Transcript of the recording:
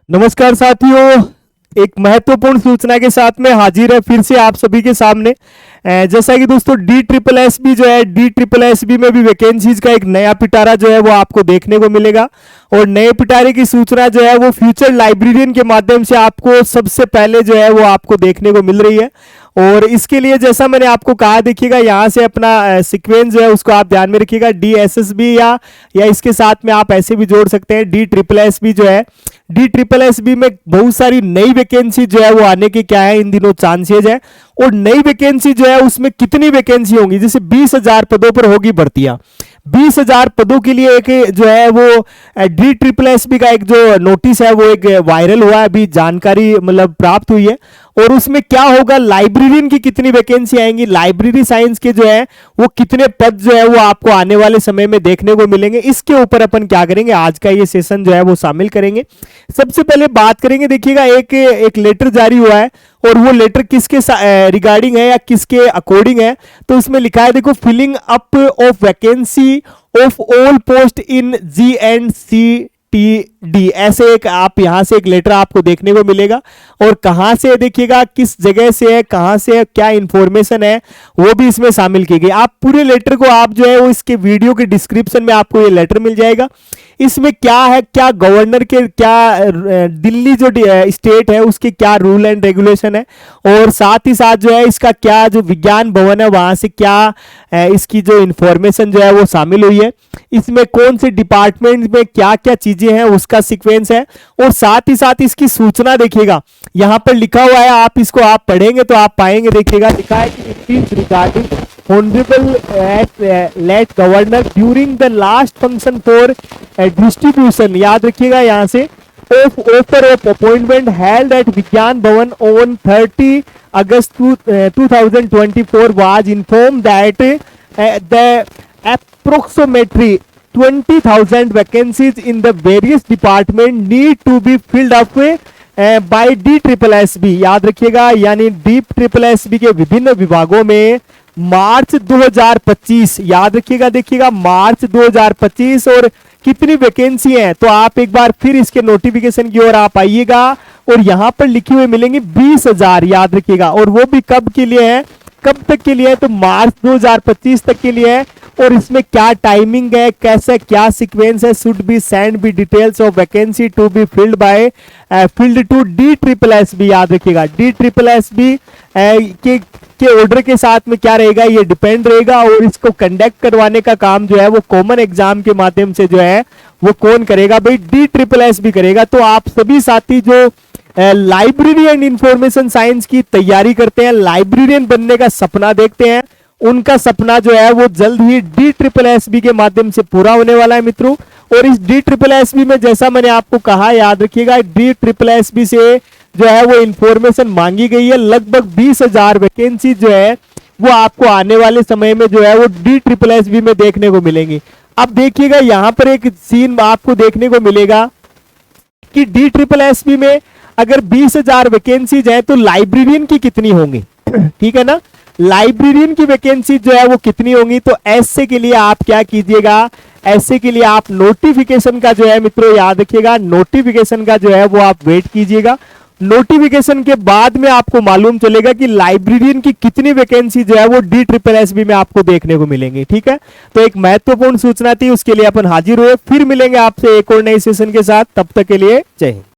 नमस्कार साथियों, एक महत्वपूर्ण सूचना के साथ में हाजिर है फिर से आप सभी के सामने। जैसा कि दोस्तों DSSB जो है, DSSB में भी वैकेंसीज का एक नया पिटारा जो है वो आपको देखने को मिलेगा। और नए पिटारे की सूचना जो है वो फ्यूचर लाइब्रेरियन के माध्यम से आपको सबसे पहले जो है वो आपको देखने को मिल रही है। और इसके लिए जैसा मैंने आपको कहा, देखिएगा यहाँ से अपना सीक्वेंस जो है उसको आप ध्यान में रखिएगा। DSSB या इसके साथ में आप ऐसे भी जोड़ सकते हैं DSSB जो है। DSSB में बहुत सारी नई वैकेंसी जो है वो आने के क्या है इन दिनों चांसेज है। और नई वैकेंसी जो है उसमें कितनी वैकेंसी होंगी, जैसे 20,000 पदों पर होगी भर्तियां। 20,000 पदों के लिए एक जो है वो DSSB का एक जो नोटिस है वो एक वायरल हुआ है, अभी जानकारी मतलब प्राप्त हुई है। और उसमें क्या होगा, लाइब्रेरियन की कितनी वैकेंसी आएंगी, लाइब्रेरी साइंस के जो है वो कितने पद जो है वो आपको आने वाले समय में देखने को मिलेंगे, इसके ऊपर अपन क्या करेंगे, आज का ये सेशन जो है वो शामिल करेंगे। सबसे पहले बात करेंगे, देखिएगा एक लेटर जारी हुआ है और वो लेटर किसके रिगार्डिंग है या किसके अकॉर्डिंग है, तो उसमें लिखा है, देखो, filling up of vacancy of all post in GNCTD, ऐसे एक आप यहां से एक लेटर आपको देखने को मिलेगा। और कहां से देखिएगा, किस जगह से है, कहां से है, क्या इंफॉर्मेशन है, वो भी इसमें शामिल की गई। आप पूरे लेटर को आप जो है वो इसके वीडियो के डिस्क्रिप्शन में आपको ये लेटर मिल जाएगा। इसमें क्या है, क्या गवर्नर के, क्या दिल्ली जो स्टेट है उसके क्या रूल एंड रेगुलेशन है, और साथ ही साथ जो है इसका क्या जो विज्ञान भवन है वहां से क्या इसकी जो इंफॉर्मेशन जो है वो शामिल हुई है, इसमें कौन से डिपार्टमेंट में क्या क्या चीजें हैं उसका सीक्वेंस है। और साथ ही साथ इसकी सूचना देखिएगा, यहां पर लिखा हुआ है, आप इसको आप पढ़ेंगे तो आप पाएंगे, देखिएगा लिखा है कि regarding Honorable let governor during the last function for distribution, याद रखिएगा यहाँ से, of offer of appointment held at विज्ञान भवन on 30 August 2024 was informed that the approximately 20,000 vacancies in the various departments need to be filled up by DSSB, याद रखिएगा, यानी DSSB के विभिन्न विभागों में मार्च 2025, याद रखिएगा, देखिएगा मार्च 2025, और कितनी वैकेंसी है, तो आप एक बार फिर इसके नोटिफिकेशन की ओर आप आइएगा और यहां पर लिखे हुए मिलेंगे 20,000, याद रखिएगा। और वो भी कब के लिए है, कब तक के लिए है, तो मार्च 2025 तक के लिए है। और इसमें क्या टाइमिंग है, कैसे क्या सीक्वेंस है, should be send by details of vacancy to be filled by filled to DSSB, याद रखिएगा। DSSB के ऑर्डर के साथ में क्या रहेगा, ये डिपेंड रहेगा। और इसको कंडक्ट करवाने का काम जो है वो कॉमन एग्जाम के माध्यम से जो है वो कौन करेगा, भाई DSSB करेगा। तो आप सभी साथी जो लाइब्रेरी एंड इंफॉर्मेशन साइंस की तैयारी करते हैं, लाइब्रेरियन बनने का सपना देखते हैं, उनका सपना जो है वो जल्द ही DSSB के माध्यम से पूरा होने वाला है मित्रों। और इस DSSB में जैसा मैंने आपको कहा, याद रखिएगा, DSSB से जो है वो इंफॉर्मेशन मांगी गई है। लगभग 20,000 वैकेंसी जो है वो आपको आने वाले समय में जो है वो DSSB में देखने को मिलेंगी। अब देखिएगा यहाँ पर एक सीन आपको देखने को मिलेगा कि DSSB में अगर 20,000 वैकेंसीज है तो लाइब्रेरियन की कितनी होंगी, ठीक है ना, लाइब्रेरियन की वैकेंसी जो है वो कितनी होंगी। तो ऐसे के लिए आप क्या कीजिएगा, ऐसे के लिए आप नोटिफिकेशन का जो है मित्रों, याद रखिएगा, नोटिफिकेशन का जो है वो आप वेट कीजिएगा। नोटिफिकेशन के बाद में आपको मालूम चलेगा कि लाइब्रेरियन की कितनी वैकेंसी जो है वो DSSB में आपको देखने को मिलेंगी, ठीक है। तो एक महत्वपूर्ण सूचना थी, उसके लिए अपन हाजिर हुए, फिर मिलेंगे आपसे एक और नए सेशन के साथ, तब तक के लिए जय हिंद।